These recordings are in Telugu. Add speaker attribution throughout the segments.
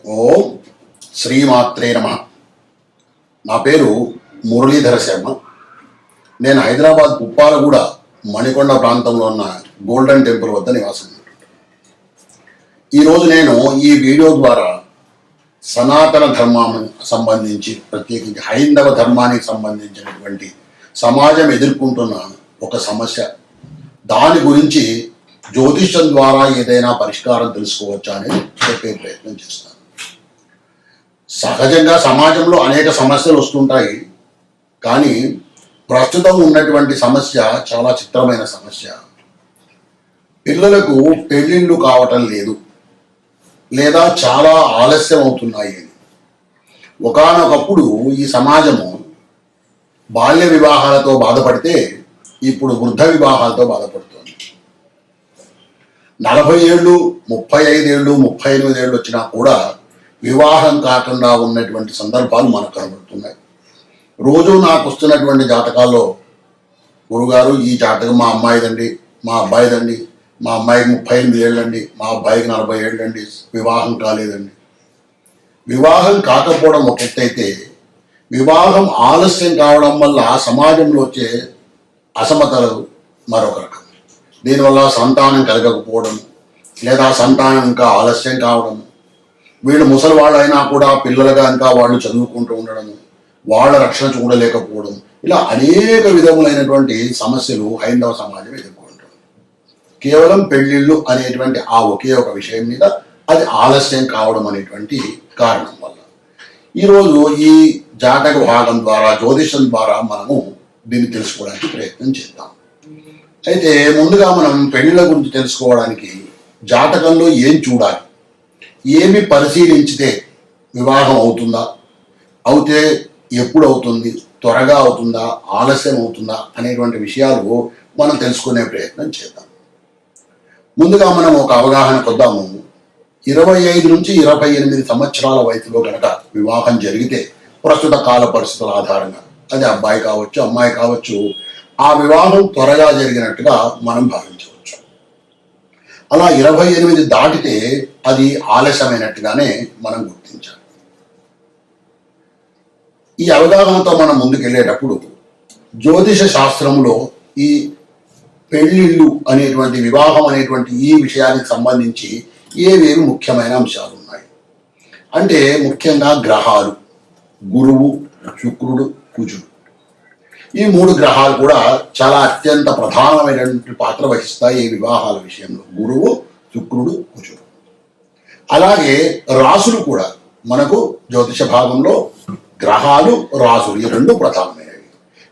Speaker 1: ఓం శ్రీమాత్రే నమ. నా పేరు మురళీధర శర్మ. నేను హైదరాబాద్ పుప్పాలగూడ మణికొండ ప్రాంతంలో ఉన్న గోల్డెన్ టెంపుల్ వద్ద నివాసం. ఈరోజు నేను ఈ వీడియో ద్వారా సనాతన ధర్మానికి సంబంధించి, ప్రత్యేకించి హైందవ ధర్మానికి సంబంధించినటువంటి సమాజం ఎదుర్కొంటున్న ఒక సమస్య, దాని గురించి జ్యోతిష్యం ద్వారా ఏదైనా పరిష్కారం తెలుసుకోవచ్చా అనేది చెప్పే ప్రయత్నం చేస్తాను. సహజంగా సమాజంలో అనేక సమస్యలు వస్తుంటాయి, కానీ ప్రస్తుతం ఉన్నటువంటి సమస్య చాలా చిత్రమైన సమస్య. పిల్లలకు పెళ్ళిళ్ళు కావటం లేదు, లేదా చాలా ఆలస్యం అవుతున్నాయి అని. ఒకానొకప్పుడు ఈ సమాజము బాల్య వివాహాలతో బాధపడితే ఇప్పుడు వృద్ధ వివాహాలతో బాధపడుతుంది. 40 ఏళ్ళు, 35 ఏళ్ళు, 38 ఏళ్ళు వచ్చినా కూడా వివాహం కాకుండా ఉన్నటువంటి సందర్భాలు మనకు కనబడుతున్నాయి. రోజు నాకు వస్తున్నటువంటి జాతకాల్లో, గురుగారు ఈ జాతకం మా అమ్మాయిదండి, మా అబ్బాయిదండి, మా అమ్మాయికి 38 ఏళ్ళండి, మా అబ్బాయికి 40 ఏళ్ళండి, వివాహం కాలేదండి. వివాహం కాకపోవడం ఒక ఎత్తైతే, వివాహం ఆలస్యం కావడం వల్ల సమాజంలో వచ్చే అసమతలు మరొక రకం. దీనివల్ల సంతానం కలగకపోవడం, లేదా సంతానం ఇంకా ఆలస్యం కావడం, వీళ్ళు ముసలి వాళ్ళైనా కూడా పిల్లలుగా ఇంకా వాళ్ళు చదువుకుంటూ ఉండడం, వాళ్ళ రక్షణ చూడలేకపోవడం, ఇలా అనేక విధములైనటువంటి సమస్యలు హైందవ సమాజం ఎదుర్కొంటుంది. కేవలం పెళ్ళిళ్ళు అనేటువంటి ఆ ఒకే ఒక విషయం మీద అది ఆలస్యం కావడం అనేటువంటి కారణం వల్ల ఈరోజు ఈ జాతక భాగం ద్వారా, జ్యోతిషం ద్వారా మనము దీన్ని తెలుసుకోవడానికి ప్రయత్నం చేద్దాం. అయితే ముందుగా మనం పెళ్ళిళ్ళ గురించి తెలుసుకోవడానికి జాతకంలో ఏం చూడాలి, ఏమి పరిశీలించితే వివాహం అవుతుందా, అవుతే ఎప్పుడు అవుతుంది, త్వరగా అవుతుందా, ఆలస్యం అవుతుందా అనేటువంటి విషయాలు మనం తెలుసుకునే ప్రయత్నం చేద్దాం. ముందుగా మనం ఒక అవగాహన కొద్దాము. 25 నుంచి 28 సంవత్సరాల వయసులో కనుక వివాహం జరిగితే, ప్రస్తుత కాల పరిస్థితుల ఆధారంగా, అది అబ్బాయి కావచ్చు, అమ్మాయి కావచ్చు, ఆ వివాహం త్వరగా జరిగినట్టుగా మనం భావించవచ్చు. అలా 28 దాటితే అది ఆలస్యమైనట్టుగానే మనం గుర్తించాలి. ఈ అవగాహనతో మనం ముందుకెళ్ళేటప్పుడు జ్యోతిష శాస్త్రంలో ఈ పెళ్ళిళ్ళు అనేటువంటి, వివాహం అనేటువంటి ఈ విషయానికి సంబంధించి ఏవేవి ముఖ్యమైన అంశాలు ఉన్నాయి అంటే, ముఖ్యంగా గ్రహాలు, గురువు, శుక్రుడు, కుజుడు, ఈ 3 గ్రహాలు కూడా చాలా అత్యంత ప్రధానమైనటువంటి పాత్ర వహిస్తాయి ఈ వివాహాల విషయంలో. గురువు, శుక్రుడు, కుజుడు. అలాగే రాసులు కూడా మనకు జ్యోతిష భాగంలో గ్రహాలు, రాసులు, ఈ 2 ప్రధానమైనవి.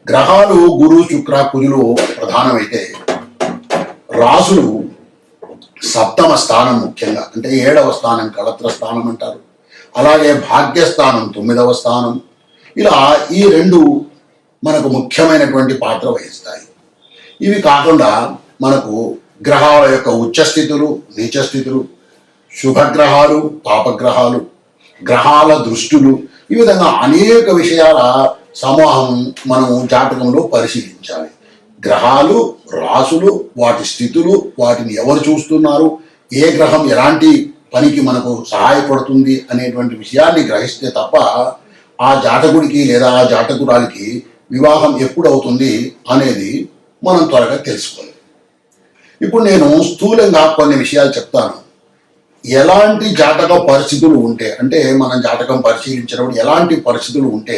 Speaker 1: గ్రహాలు గురు, శుక్ర, కుజులు ప్రధానమైతే, రాసులు సప్తమ స్థానం, ముఖ్యంగా అంటే 7వ స్థానం కళత్ర స్థానం అంటారు. అలాగే భాగ్యస్థానం 9వ స్థానం. ఇలా ఈ 2 మనకు ముఖ్యమైనటువంటి పాత్ర వహిస్తాయి. ఇవి కాకుండా మనకు గ్రహాల యొక్క ఉచ్చస్థితులు, నీచస్థితులు, శుభగ్రహాలు, పాపగ్రహాలు, గ్రహాల దృష్టులు, ఈ విధంగా అనేక విషయాల సమూహం మనం జాతకంలో పరిశీలించాలి. గ్రహాలు, రాసులు, వాటి స్థితులు, వాటిని ఎవరు చూస్తున్నారు, ఏ గ్రహం ఎలాంటి పనికి మనకు సహాయపడుతుంది అనేటువంటి విషయాన్ని గ్రహిస్తే తప్ప ఆ జాతకుడికి లేదా ఆ జాతకురాలికి వివాహం ఎప్పుడు అవుతుంది అనేది మనం త్వరగా తెలుసుకోవాలి. ఇప్పుడు నేను స్థూలంగా కొన్ని విషయాలు చెప్తాను. ఎలాంటి జాతక పరిస్థితులు ఉంటే, అంటే మనం జాతకం పరిశీలించినప్పుడు ఎలాంటి పరిస్థితులు ఉంటే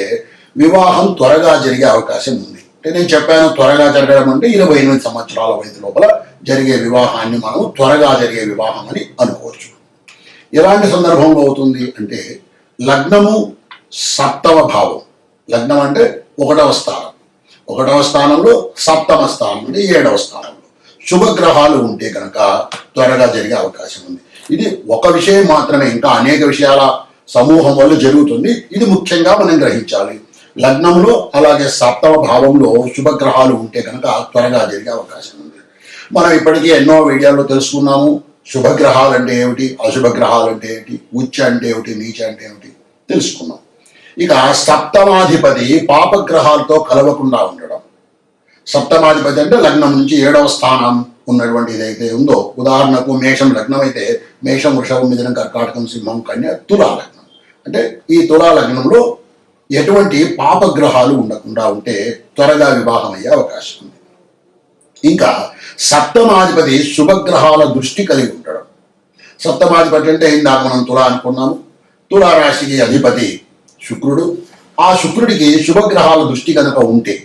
Speaker 1: వివాహం త్వరగా జరిగే అవకాశం ఉంది. అంటే నేను చెప్పాను, త్వరగా జరగడం అంటే 28 సంవత్సరాల వయసు లోపల జరిగే వివాహాన్ని మనం త్వరగా జరిగే వివాహం అని అనుకోవచ్చు. ఎలాంటి సందర్భంలో అవుతుంది అంటే, లగ్నము 7వ భావం, లగ్నం అంటే 1వ స్థానం, 1వ స్థానంలో 7వ స్థానం అంటే 7వ స్థానంలో శుభగ్రహాలు ఉంటే కనుక త్వరగా జరిగే అవకాశం ఉంది. ఇది ఒక విషయం మాత్రమే, ఇంకా అనేక విషయాల సమూహం వల్ల జరుగుతుంది. ఇది ముఖ్యంగా మనం గ్రహించాలి. లగ్నంలో అలాగే 7వ భావంలో శుభగ్రహాలు ఉంటే కనుక త్వరగా జరిగే అవకాశం ఉంది. మనం ఇప్పటికీ ఎన్నో వీడియోల్లో తెలుసుకున్నాము. శుభగ్రహాలు అంటే ఏమిటి, అశుభగ్రహాలు అంటే ఏమిటి, ఉచ్చ అంటే ఏమిటి, నీచ అంటే ఏమిటి తెలుసుకున్నాం. ఇక సప్తమాధిపతి పాపగ్రహాలతో కలవకుండా ఉండడం. సప్తమాధిపతి అంటే లగ్నం నుంచి 7వ స్థానం ఉన్నటువంటి ఏదైతే ఉందో, ఉదాహరణకు మేషం లగ్నం అయితే మేషం, వృషభం, మిథునం, కర్కాటకం, సింహం, కన్య, తులా లగ్నం. అంటే ఈ తులా లగ్నంలో ఎటువంటి పాపగ్రహాలు ఉండకుండా ఉంటే త్వరగా వివాహం అయ్యే అవకాశం ఉంది. ఇంకా సప్తమాధిపతి శుభగ్రహాల దృష్టి కలిగి ఉండడం. సప్తమాధిపతి అంటే ఇందాక మనం తులా అనుకున్నాము. తులా రాశికి అధిపతి శుక్రుడు. ఆ శుక్రుడికి శుభగ్రహాల దృష్టి కనుక ఉంటే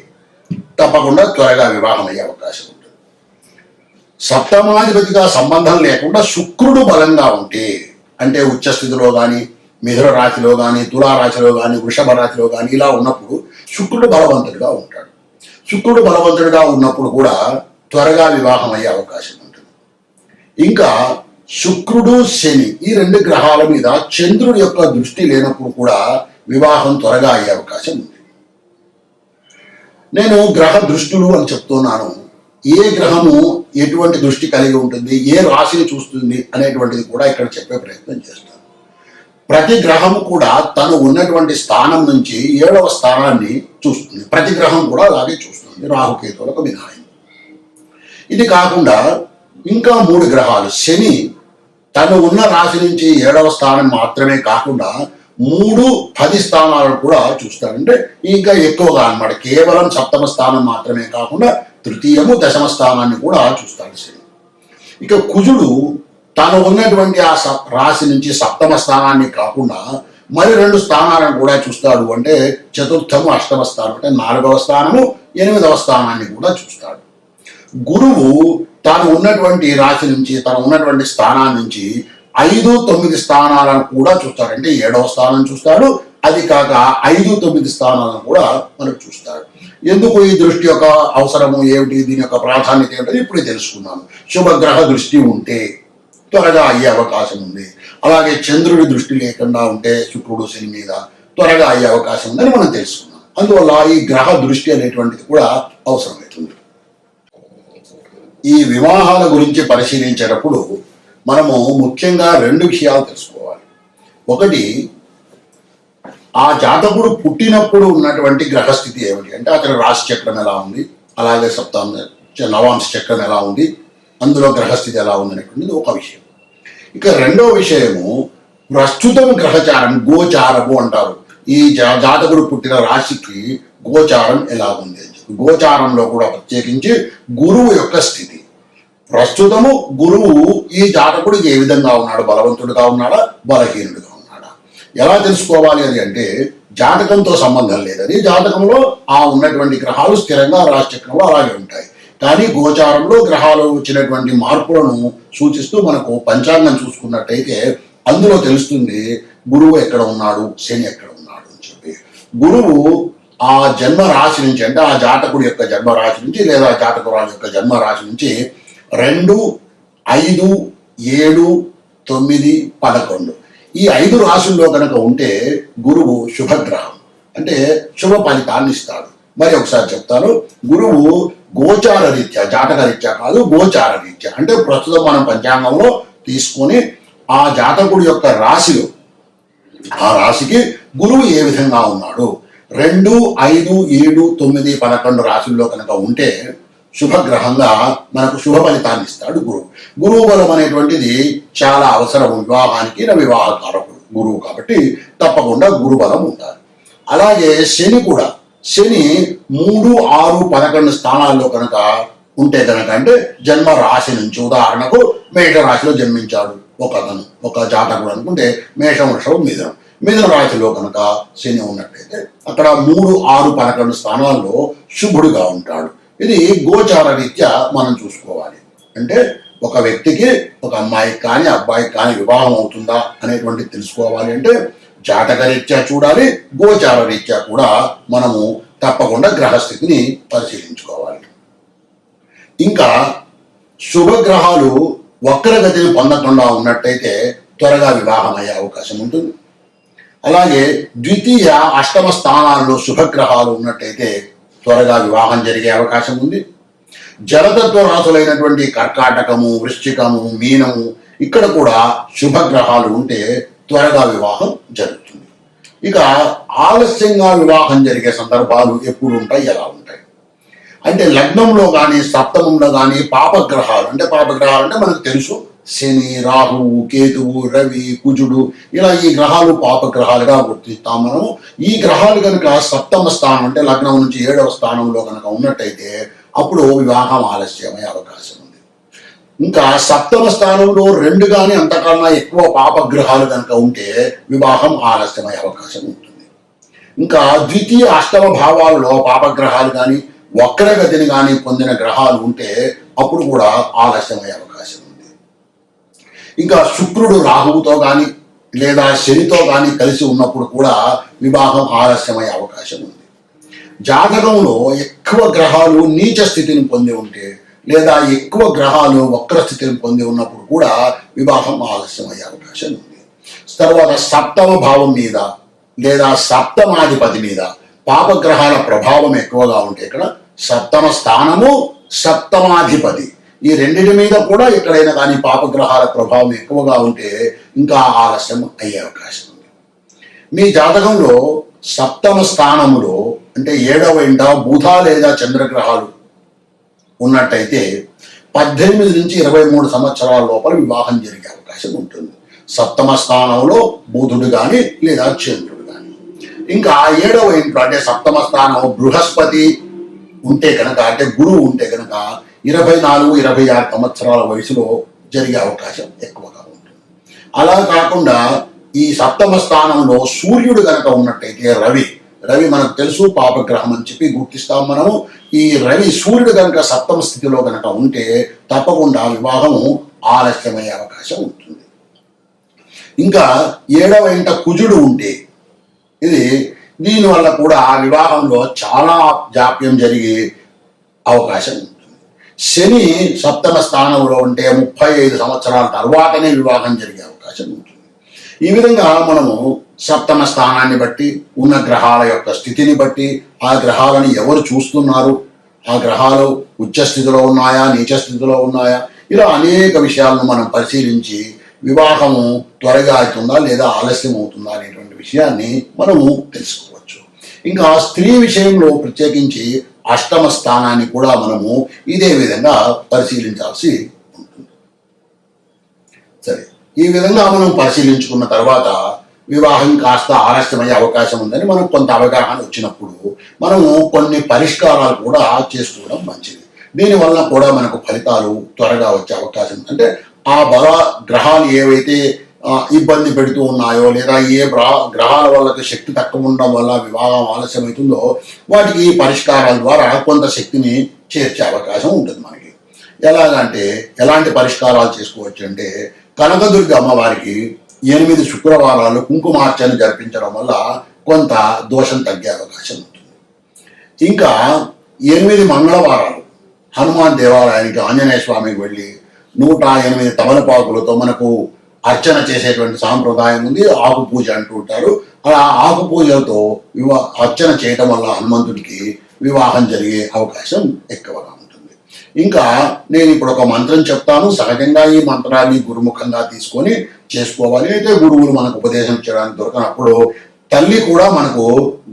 Speaker 1: తప్పకుండా త్వరగా వివాహం అయ్యే అవకాశం ఉంటుంది. సప్తమాధిపతిగా సంబంధం లేకుండా శుక్రుడు బలంగా ఉంటే, అంటే ఉచ్చస్థితిలో కానీ, మిథున రాశిలో కానీ, తులా రాశిలో కానీ, వృషభ రాశిలో కానీ ఇలా ఉన్నప్పుడు శుక్రుడు బలవంతుడిగా ఉంటాడు. శుక్రుడు బలవంతుడిగా ఉన్నప్పుడు కూడా త్వరగా వివాహం అయ్యే అవకాశం ఉంటుంది. ఇంకా శుక్రుడు, శని ఈ రెండు గ్రహాల మీద చంద్రుడి యొక్క దృష్టి లేనప్పుడు కూడా వివాహం త్వరగా అయ్యే అవకాశం ఉంది. నేను గ్రహ దృష్టులు అని చెప్తున్నాను. ఏ గ్రహము ఎటువంటి దృష్టి కలిగి ఉంటుంది, ఏ రాశిని చూస్తుంది అనేటువంటిది కూడా ఇక్కడ చెప్పే ప్రయత్నం చేస్తాను. ప్రతి గ్రహము కూడా తను ఉన్నటువంటి స్థానం నుంచి 7వ స్థానాన్ని చూస్తుంది. ప్రతి గ్రహం కూడా అలాగే చూస్తుంది, రాహుకేతువులకు మినహాయింపు. ఇది కాకుండా ఇంకా 3 గ్రహాలు, శని తను ఉన్న రాశి నుంచి 7వ స్థానం మాత్రమే కాకుండా 3, 10 స్థానాలను కూడా చూస్తాడు. అంటే ఇంకా ఎక్కువగా అన్నమాట. కేవలం 7వ స్థానం మాత్రమే కాకుండా 3వ, 10వ స్థానాన్ని కూడా చూస్తాడు శని. ఇక కుజుడు తను ఉన్నటువంటి ఆ రాశి నుంచి 7వ స్థానాన్ని కాకుండా మరి 2 స్థానాలను కూడా చూస్తాడు. అంటే 4వ, 8వ స్థానం, అంటే 4వ స్థానము, 8వ స్థానాన్ని కూడా చూస్తాడు. గురువు తాను ఉన్నటువంటి రాశి నుంచి, తను ఉన్నటువంటి స్థానాన్ని నుంచి 5, 9 స్థానాలను కూడా చూస్తాడు. అంటే 7వ స్థానం చూస్తాడు. అది కాక 5, 9 స్థానాలను కూడా మనకు చూస్తాడు. ఎందుకు ఈ దృష్టి యొక్క అవసరము ఏమిటి, దీని యొక్క ప్రాధాన్యత ఏమిటి ఇప్పుడే తెలుసుకున్నాము. శుభగ్రహ దృష్టి ఉంటే త్వరగా అయ్యే అవకాశం ఉంది. అలాగే చంద్రుడి దృష్టి లేకుండా ఉంటే శుక్రుడు, శని మీద త్వరగా అయ్యే అవకాశం ఉందని మనం తెలుసుకున్నాం. అందువల్ల ఈ గ్రహ దృష్టి అనేటువంటిది కూడా అవసరమవుతుంది. ఈ వివాహాల గురించి పరిశీలించేటప్పుడు మనము ముఖ్యంగా 2 విషయాలు తెలుసుకోవాలి. ఒకటి, ఆ జాతకుడు పుట్టినప్పుడు ఉన్నటువంటి గ్రహస్థితి ఏమిటి, అంటే అతని రాశి చక్రం ఎలా ఉంది, అలాగే నవాంశ చక్రం ఎలా ఉంది, అందులో గ్రహస్థితి ఎలా ఉంది అనేటువంటిది ఒక విషయం. ఇక 2వ విషయము, ప్రస్తుతం గ్రహచారం, గోచారము అంటారు. ఈ జాతకుడు పుట్టిన రాశికి గోచారం ఎలా ఉంది అని చెప్పి, గోచారంలో కూడా ప్రత్యేకించి గురువు యొక్క స్థితి. ప్రస్తుతము గురువు ఈ జాతకుడికి ఏ విధంగా ఉన్నాడు, బలవంతుడిగా ఉన్నాడా, బలహీనుడిగా ఉన్నాడా, ఎలా తెలుసుకోవాలి అని అంటే జాతకంతో సంబంధం లేదని, జాతకంలో ఆ ఉన్నటువంటి గ్రహాలు స్థిరంగా రాశిచక్రంలో అలాగే ఉంటాయి. కానీ గోచారంలో గ్రహాలు వచ్చినటువంటి మార్పులను సూచిస్తూ మనకు పంచాంగం చూసుకున్నట్టయితే అందులో తెలుస్తుంది గురువు ఎక్కడ ఉన్నాడు, శని ఎక్కడ ఉన్నాడు అని చెప్పి. గురువు ఆ జన్మ రాశి నుంచి, అంటే ఆ జాతకుడి యొక్క జన్మ రాశి నుంచి లేదా జాతకురాలు యొక్క జన్మ రాశి నుంచి 2, 5, 7, 9, 11 ఈ 5 రాశుల్లో కనుక ఉంటే గురువు శుభగ్రహం, అంటే శుభ ఫలితాన్ని ఇస్తాడు. మరి ఒకసారి చెప్తాను. గురువు గోచార రీత్యా, జాతక రీత్యా కాదు, గోచార రీత్యా అంటే ప్రస్తుతం మనం పంచాంగంలో తీసుకొని ఆ జాతకుడి యొక్క రాశిలో, ఆ రాశికి గురువు ఏ విధంగా ఉన్నాడు, 2, 5, 7, 9, 11 రాశుల్లో కనుక ఉంటే శుభగ్రహంగా మనకు శుభ ఫలితాన్ని ఇస్తాడు గురువు. గురువు బలం అనేటువంటిది చాలా అవసరం వివాహానికి, వివాహకారకుడు గురువు కాబట్టి తప్పకుండా గురు బలం ఉండాలి. అలాగే శని కూడా, శని 3, 6, 11 స్థానాల్లో కనుక ఉంటే కనుక, అంటే జన్మ రాశి నుంచి, ఉదాహరణకు మేష రాశిలో జన్మించాడు ఒక జాతకుడు అనుకుంటే, మేషం, వృషభం, మిథున రాశిలో కనుక శని ఉన్నట్టయితే అక్కడ 3, 6, 11 స్థానాల్లో శుభుడుగా ఉంటాడు. ఇది గోచార రీత్యా మనం చూసుకోవాలి. అంటే ఒక వ్యక్తికి, ఒక అమ్మాయికి కానీ అబ్బాయికి కానీ వివాహం అవుతుందా అనేటువంటిది తెలుసుకోవాలి అంటే జాతక రీత్యా చూడాలి, గోచార రీత్యా కూడా మనము తప్పకుండా గ్రహస్థితిని పరిశీలించుకోవాలి. ఇంకా శుభగ్రహాలు వక్రగతిని పొందకుండా ఉన్నట్టయితే త్వరగా వివాహం అయ్యే అవకాశం ఉంటుంది. అలాగే 2వ, 8వ స్థానాల్లో శుభగ్రహాలు ఉన్నట్టయితే త్వరగా వివాహం జరిగే అవకాశం ఉంది. జలతత్వ రాశులైనటువంటి కర్కాటకము, వృశ్చికము, మీనము ఇక్కడ కూడా శుభగ్రహాలు ఉంటే త్వరగా వివాహం జరుగుతుంది. ఇక ఆలస్యంగా వివాహం జరిగే సందర్భాలు ఎప్పుడు ఉంటాయి, ఎలా ఉంటాయి? అంటే లగ్నంలో కానీ సప్తమంలో కానీ పాపగ్రహాలు అంటే మనకు తెలుసు, శని, రాహువు, కేతువు, రవి, కుజుడు, ఇలా ఈ గ్రహాలు పాపగ్రహాలుగా గుర్తిస్తాం మనము. ఈ గ్రహాలు కనుక సప్తమ స్థానం అంటే లగ్నం నుంచి 7వ స్థానంలో కనుక ఉన్నట్టయితే అప్పుడు వివాహం ఆలస్యమయ్యే అవకాశం ఉంది. ఇంకా సప్తమ స్థానంలో 2 కానీ అంతకన్నా ఎక్కువ పాపగ్రహాలు కనుక ఉంటే వివాహం ఆలస్యమయ్యే అవకాశం ఉంటుంది. ఇంకా ద్వితీయ అష్టమ భావాలలో పాపగ్రహాలు కానీ వక్రగతిని కానీ పొందిన గ్రహాలు ఉంటే అప్పుడు కూడా ఆలస్యమయ్యే అవకాశం ఉంది. ఇంకా శుక్రుడు రాహువుతో కానీ లేదా శనితో కానీ కలిసి ఉన్నప్పుడు కూడా వివాహం ఆలస్యమయ్యే అవకాశం ఉంది. జాతకంలో ఎక్కువ గ్రహాలు నీచ స్థితిని పొంది ఉంటే లేదా ఎక్కువ గ్రహాలు వక్ర స్థితిని పొంది ఉన్నప్పుడు కూడా వివాహం ఆలస్యమయ్యే అవకాశం ఉంది. తర్వాత సప్తమ భావం మీద లేదా సప్తమాధిపతి మీద పాపగ్రహాల ప్రభావం ఎక్కువగా ఉంటే ఇక్కడ సప్తమ స్థానము, సప్తమాధిపతి ఈ రెండింటి మీద కూడా ఎక్కడైనా కానీ పాపగ్రహాల ప్రభావం ఎక్కువగా ఉంటే ఇంకా ఆలస్యం అయ్యే అవకాశం ఉంది. మీ జాతకంలో సప్తమ స్థానములో అంటే 7వ ఇంట బుధ లేదా చంద్రగ్రహాలు ఉన్నట్టయితే 18 నుంచి 23 సంవత్సరాల లోపల వివాహం జరిగే అవకాశం ఉంటుంది. సప్తమ స్థానంలో బుధుడు కానీ లేదా చంద్రుడు కానీ. ఇంకా 7వ ఇంట్లో అంటే సప్తమ స్థానం బృహస్పతి ఉంటే కనుక అంటే గురువు ఉంటే కనుక 24-26 సంవత్సరాల వయసులో జరిగే అవకాశం ఎక్కువగా ఉంటుంది. అలా కాకుండా ఈ సప్తమ స్థానంలో సూర్యుడు కనుక ఉన్నట్టయితే రవి మనకు తెలుసు పాపగ్రహం అని చెప్పి గుర్తిస్తాం మనము. ఈ సూర్యుడు కనుక సప్తమ స్థితిలో కనుక ఉంటే తప్పకుండా వివాహము ఆలస్యమయ్యే అవకాశం ఉంటుంది. ఇంకా 7వ ఇంట కుజుడు ఉంటే దీనివల్ల కూడా వివాహంలో చాలా జాప్యం జరిగే అవకాశం ఉంటుంది. శని సప్తమ స్థానంలో ఉంటే 35 సంవత్సరాల తర్వాతనే వివాహం జరిగే అవకాశం ఉంటుంది. ఈ విధంగా మనము సప్తమ స్థానాన్ని బట్టి ఉన్న గ్రహాల యొక్క స్థితిని బట్టి ఆ గ్రహాలను ఎవరు చూస్తున్నారు, ఆ గ్రహాలు ఉచ్చ స్థితిలో ఉన్నాయా, నీచ స్థితిలో ఉన్నాయా, ఇలా అనేక విషయాలను మనం పరిశీలించి వివాహము త్వరగా అవుతుందా లేదా ఆలస్యం అవుతుందా అనేటువంటి విషయాన్ని మనము తెలుసుకోవచ్చు. ఇంకా స్త్రీ విషయంలో ప్రత్యేకించి అష్టమ స్థానాన్ని కూడా మనము ఇదే విధంగా పరిశీలించాల్సి ఉంటుంది. సరే, ఈ విధంగా మనం పరిశీలించుకున్న తర్వాత వివాహం కాస్త ఆలస్యమయ్యే అవకాశం ఉందని మనకు కొంత అవగాహన వచ్చినప్పుడు మనము కొన్ని పరిష్కారాలు కూడా చేసుకోవడం మంచిది. దీనివల్ల కూడా మనకు ఫలితాలు త్వరగా వచ్చే అవకాశం ఉంది. అంటే ఆ గ్రహాలు ఏవైతే ఇబ్బంది పెడుతూ ఉన్నాయో లేదా ఏ గ్రహాల వల్ల శక్తి తక్కువ ఉండడం వల్ల వివాహం ఆలస్యమవుతుందో వాటికి ఈ పరిష్కారాల ద్వారా కొంత శక్తిని చేర్చే అవకాశం ఉంటుంది మనకి. ఎలాగంటే ఎలాంటి పరిష్కారాలు చేసుకోవచ్చు అంటే కనకదుర్గ అమ్మవారికి 8 శుక్రవారాలు కుంకుమార్చన జరిపించడం వల్ల కొంత దోషం తగ్గే అవకాశం ఉంటుంది. ఇంకా 8 మంగళవారాలు హనుమాన్ దేవాలయానికి ఆంజనేయ స్వామికి వెళ్ళి 108 తమలపాకులతో మనకు అర్చన చేసేటువంటి సాంప్రదాయం ఉంది. ఆకు పూజ అంటూ ఉంటారు. అలా ఆకు పూజలతో అర్చన చేయటం వల్ల హనుమంతుడికి వివాహం జరిగే అవకాశం ఎక్కువగా ఉంటుంది. ఇంకా నేను ఇప్పుడు ఒక మంత్రం చెప్తాను. సహజంగా ఈ మంత్రాన్ని గురుముఖంగా తీసుకొని చేసుకోవాలి. అయితే గురువులు మనకు ఉపదేశం చేయడానికి దొరకనప్పుడు తల్లి కూడా మనకు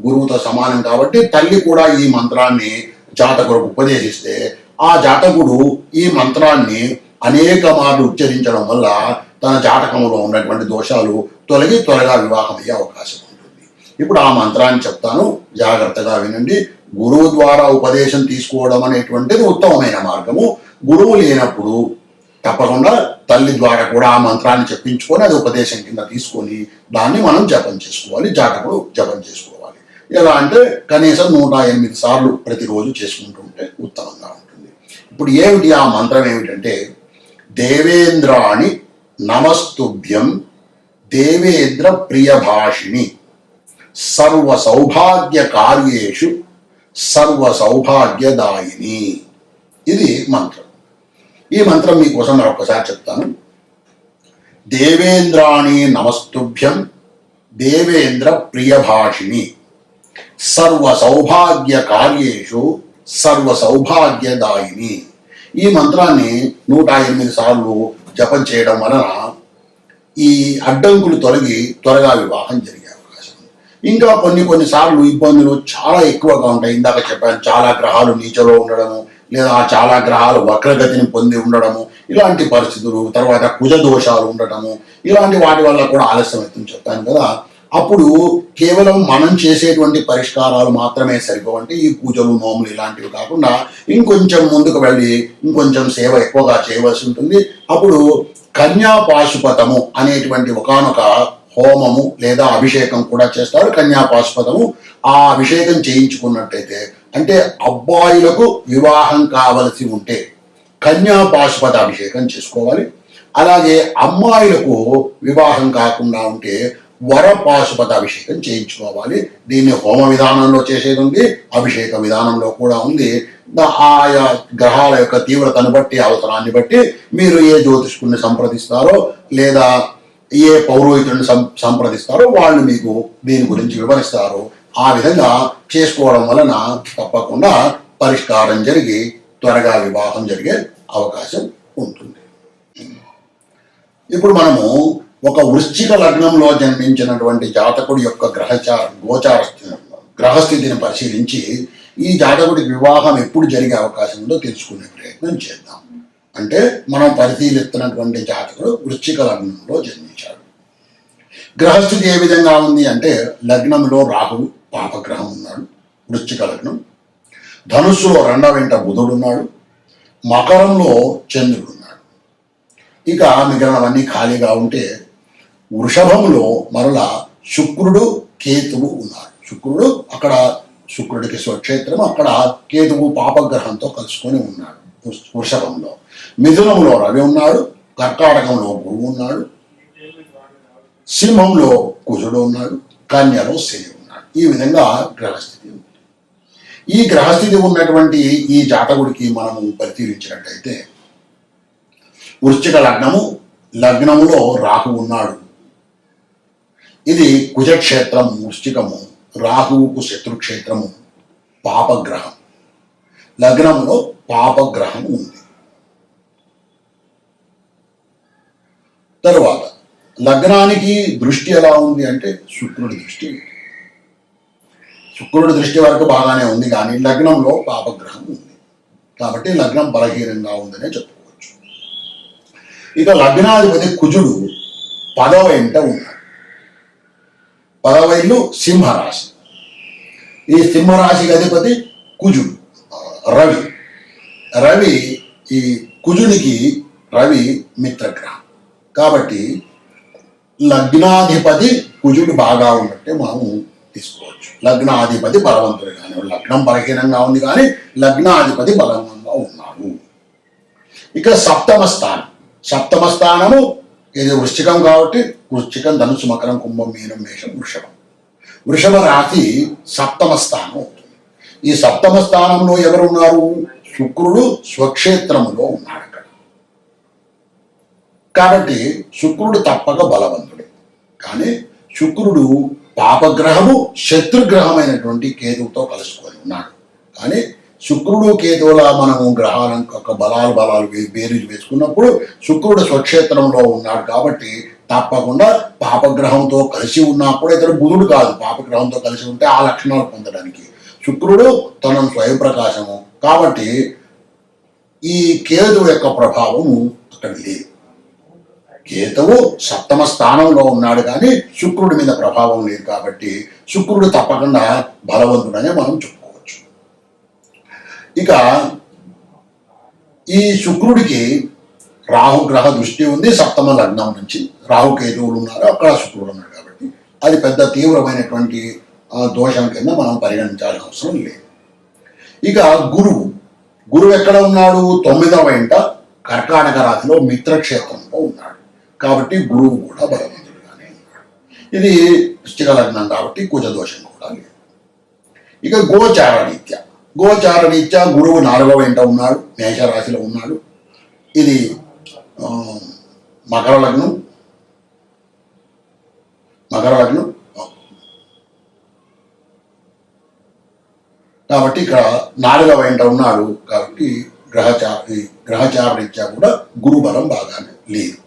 Speaker 1: గురువుతో సమానం కాబట్టి తల్లి కూడా ఈ మంత్రాన్ని జాతకులకు ఉపదేశిస్తే ఆ జాతకుడు ఈ మంత్రాన్ని అనేక మార్లు ఉచ్చరించడం వల్ల తన జాతకంలో ఉన్నటువంటి దోషాలు తొలగి త్వరగా వివాహం అయ్యే అవకాశం ఉంటుంది. ఇప్పుడు ఆ మంత్రాన్ని చెప్తాను, జాగ్రత్తగా వినండి. గురువు ద్వారా ఉపదేశం తీసుకోవడం అనేటువంటిది ఉత్తమమైన మార్గము. గురువు లేనప్పుడు తప్పకుండా తల్లి ద్వారా కూడా ఆ మంత్రాన్ని చెప్పించుకొని అది ఉపదేశం కింద తీసుకొని దాన్ని మనం జపం చేసుకోవాలి, జాతకుడు జపం చేసుకోవాలి. ఎలా అంటే కనీసం 108 సార్లు ప్రతిరోజు చేసుకుంటూ ఉంటే ఉత్తమంగా ఉంటుంది. ఇప్పుడు ఏమిటి ఆ మంత్రం ఏమిటంటే దేవేంద్రాణి నమస్తుభ్యం దేవేంద్ర ప్రియభాషిణి సర్వ సౌభాగ్య కార్యేషు సర్వ సౌభాగ్యదాయిని. ఇది మంత్రం. ఈ మంత్రం మీకోసం మరొకసారి చెప్తాను. దేవేంద్రాణి నమస్తుభ్యం దేవేంద్ర ప్రియభాషిణి సర్వ సౌభాగ్య కార్యేషు సర్వ సౌభాగ్యదాయిని. ఈ మంత్రాన్ని 108 సార్లు జపం చేయడం వలన ఈ అడ్డంకులు తొలగి త్వరగా వివాహం జరిగే అవకాశం ఉంది. ఇంకా కొన్నిసార్లు ఇబ్బందులు చాలా ఎక్కువగా ఉంటాయి. ఇందాక చెప్పాను, చాలా గ్రహాలు నీచలో ఉండడము, లేదా చాలా గ్రహాలు వక్రగతిని పొంది ఉండడము, ఇలాంటి పరిస్థితులు, తర్వాత కుజ దోషాలు ఉండటము, ఇలాంటి వాటి వల్ల కూడా ఆలస్యం అవుతుంది చెప్పాను కదా. అప్పుడు కేవలం మనం చేసేటువంటి పరిష్కారాలు మాత్రమే సరిపోవంటే ఈ పూజలు నోములు ఇలాంటివి కాకుండా ఇంకొంచెం ముందుకు వెళ్ళి ఇంకొంచెం సేవ ఎక్కువగా చేయవలసి ఉంటుంది. అప్పుడు కన్యా పాశుపతము అనేటువంటి ఒకానొక హోమము లేదా అభిషేకం కూడా చేస్తారు. కన్యా పాశుపతము, ఆ అభిషేకం చేయించుకున్నట్టయితే, అంటే అబ్బాయిలకు వివాహం కావలసి ఉంటే కన్యా పాశుపత అభిషేకం చేసుకోవాలి. అలాగే అమ్మాయిలకు వివాహం కాకుండా ఉంటే వర పాశుపత అభిషేకం చేయించుకోవాలి. దీన్ని హోమ విధానంలో చేసేది ఉంది, అభిషేక విధానంలో కూడా ఉంది. ఆయా గ్రహాల యొక్క తీవ్రతను బట్టి, అవసరాన్ని బట్టి మీరు ఏ జ్యోతిష్కుడిని సంప్రదిస్తారో లేదా ఏ పౌరోహితుడిని సంప్రదిస్తారో వాళ్ళు మీకు దీని గురించి వివరిస్తారు. ఆ విధంగా చేసుకోవడం వలన తప్పకుండా పరిష్కారం జరిగి త్వరగా వివాహం జరిగే అవకాశం ఉంటుంది. ఇప్పుడు మనము ఒక వృశ్చిక లగ్నంలో జన్మించినటువంటి జాతకుడి యొక్క గ్రహస్థితిని పరిశీలించి ఈ జాతకుడికి వివాహం ఎప్పుడు జరిగే అవకాశం ఉందో తెలుసుకునే ప్రయత్నం చేద్దాం. అంటే మనం పరిశీలిస్తున్నటువంటి జాతకుడు వృశ్చిక లగ్నంలో జన్మించాడు. గ్రహస్థితి ఏ విధంగా ఉంది అంటే, లగ్నంలో రాహువు పాపగ్రహం ఉన్నాడు, వృశ్చిక లగ్నం. ధనుస్సులో 2వ ఇంట బుధుడు ఉన్నాడు, మకరంలో చంద్రుడు ఉన్నాడు. ఇక మిగిలినవన్నీ ఖాళీగా ఉంటే వృషభంలో మరలా శుక్రుడు కేతువు ఉన్నారు. శుక్రుడు అక్కడ, శుక్రుడికి స్వక్షేత్రం, అక్కడ కేతువు పాపగ్రహంతో కలుసుకొని ఉన్నాడు వృషభంలో. మిథునంలో రవి ఉన్నాడు, కర్కాటకంలో గురువు ఉన్నాడు, సింహంలో కుజుడు ఉన్నాడు, కన్యలో శని ఉన్నాడు. ఈ విధంగా గ్రహస్థితి ఉంది. ఈ గ్రహస్థితి ఉన్నటువంటి ఈ జాతకుడికి మనము పరిశీలించినట్టయితే, వృశ్చిక లగ్నములో రాహు ఉన్నాడు. ఇది కుజక్షేత్రం వృశ్చికము, రాహువుకు శత్రుక్షేత్రము, పాపగ్రహం. లగ్నంలో పాపగ్రహం ఉంది. తరువాత లగ్నానికి దృష్టి ఎలా ఉంది అంటే శుక్రుడి దృష్టి. శుక్రుడి దృష్టి వరకు బాగానే ఉంది, కానీ లగ్నంలో పాపగ్రహం ఉంది కాబట్టి లగ్నం బలహీనంగా ఉందనే చెప్పుకోవచ్చు. ఇక లగ్నాధిపతి కుజుడు 10వ ఇంట ఉన్నాడు. 10వ ఇల్లు సింహరాశి. ఈ సింహరాశికి అధిపతి కుజుడు, రవి. ఈ కుజునికి రవి మిత్రగ్రహం కాబట్టి లగ్నాధిపతి కుజుడు బాగా ఉన్నట్టే మనము తీసుకోవచ్చు. లగ్నాధిపతి బలవంతుడు, కానీ లగ్నం బలహీనంగా ఉంది కానీ లగ్నాధిపతి బలంగా ఉన్నాడు. ఇక సప్తమ స్థానము ఇది వృశ్చికం కాబట్టి వృశ్చికం, ధనుసు, మకరం, కుంభం, మీనం, మేషం, వృషభ రాశి 7వ స్థానం అవుతుంది. ఈ 7వ స్థానంలో ఎవరు ఉన్నారు? శుక్రుడు స్వక్షేత్రములో ఉన్నాడు అక్కడ. కాబట్టి శుక్రుడు తప్పక బలవంతుడే, కానీ శుక్రుడు పాపగ్రహము, శత్రుగ్రహమైనటువంటి కేతువుతో కలుసుకొని ఉన్నాడు. కానీ శుక్రుడు కేతువుల మనము గ్రహాల యొక్క బలాలు బేరీజు వేసుకున్నప్పుడు శుక్రుడు స్వక్షేత్రంలో ఉన్నాడు కాబట్టి తప్పకుండా పాపగ్రహంతో కలిసి ఉన్నప్పుడు ఇతడు బుధుడు కాదు. పాపగ్రహంతో కలిసి ఉంటే ఆ లక్షణాలు పొందడానికి శుక్రుడు తన స్వయం ప్రకాశము కాబట్టి ఈ కేతువు యొక్క ప్రభావము అక్కడ లేదు. కేతువు 7వ స్థానంలో ఉన్నాడు కానీ శుక్రుడి మీద ప్రభావం లేదు కాబట్టి శుక్రుడు తప్పకుండా బలవంతుడనే మనం చెప్పుకోవచ్చు. ఇక ఈ శుక్రుడికి రాహుగ్రహ దృష్టి ఉంది. 7వ లగ్నం నుంచి రాహుకేతువులు ఉన్నారు, అక్కడ శుక్రుడు ఉన్నాడు కాబట్టి అది పెద్ద తీవ్రమైనటువంటి దోషం కింద మనం పరిగణించాల్సిన అవసరం లేదు. ఇక గురువు ఎక్కడ ఉన్నాడు? 9వ ఇంట కర్కాటక రాశిలో మిత్రక్షేత్రంలో ఉన్నాడు కాబట్టి గురువు కూడా బలవంతుడుగానే ఉన్నాడు. ఇది వృశ్చిక లగ్నం కాబట్టి కుజ దోషం కూడా లేదు. ఇక గోచార రీత్యా గురువు 4వ ఇంట ఉన్నాడు, మేషరాశిలో ఉన్నాడు. ఇది మకర లగ్నం కాబట్టి ఇక్కడ 4వ ఇంట ఉన్నాడు కాబట్టి గ్రహచార రీత్యా కూడా గురు బలం బాగానే లేదు.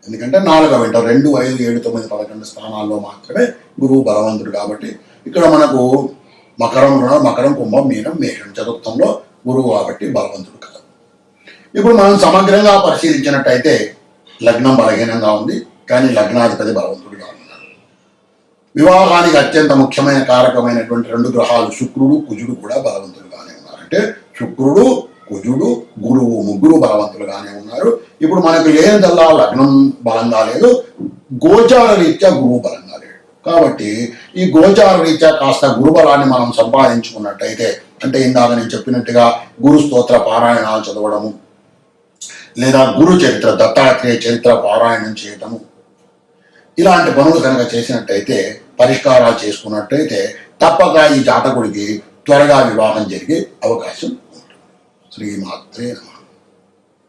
Speaker 1: ఎందుకంటే 4వ ఇంట 2, 5, 7, 9, 11 స్థానాల్లో మాత్రమే గురువు బలవంతుడు. కాబట్టి ఇక్కడ మనకు మకరం, కుంభం, మీనం, మేషం చతుర్థంలో గురువు కాబట్టి బలవంతుడు కాదు. ఇప్పుడు మనం సమగ్రంగా పరిశీలించినట్టయితే లగ్నం బలహీనంగా ఉంది, కానీ లగ్నాధిపతి బలవంతుడిగా ఉన్నాడు. వివాహానికి అత్యంత ముఖ్యమైన కారకమైనటువంటి 2 గ్రహాలు శుక్రుడు, కుజుడు కూడా బలవంతులుగానే ఉన్నారు. అంటే శుక్రుడు, కుజుడు, గురువు ముగ్గురు బలవంతులుగానే ఉన్నారు. ఇప్పుడు మనకు లేనిదల్లా లగ్నం బలంగా లేదు, గోచార రీత్యా గురువు బలంగా లేడు. కాబట్టి ఈ గోచార రీత్యా కాస్త గురుబలాన్ని మనం సంపాదించుకున్నట్టయితే, అంటే ఇందాక నేను చెప్పినట్టుగా గురు స్తోత్ర పారాయణాలు చదవడము, లేదా గురు చరిత్ర, దత్తాత్రేయ చరిత్ర పారాయణం చేయటము, ఇలాంటి పనులు కనుక చేసినట్టయితే, పరిష్కారాలు చేసుకున్నట్టయితే తప్పక ఈ జాతకుడికి త్వరగా వివాహం జరిగే అవకాశం ఉంటుంది. శ్రీమాత్రే నమః.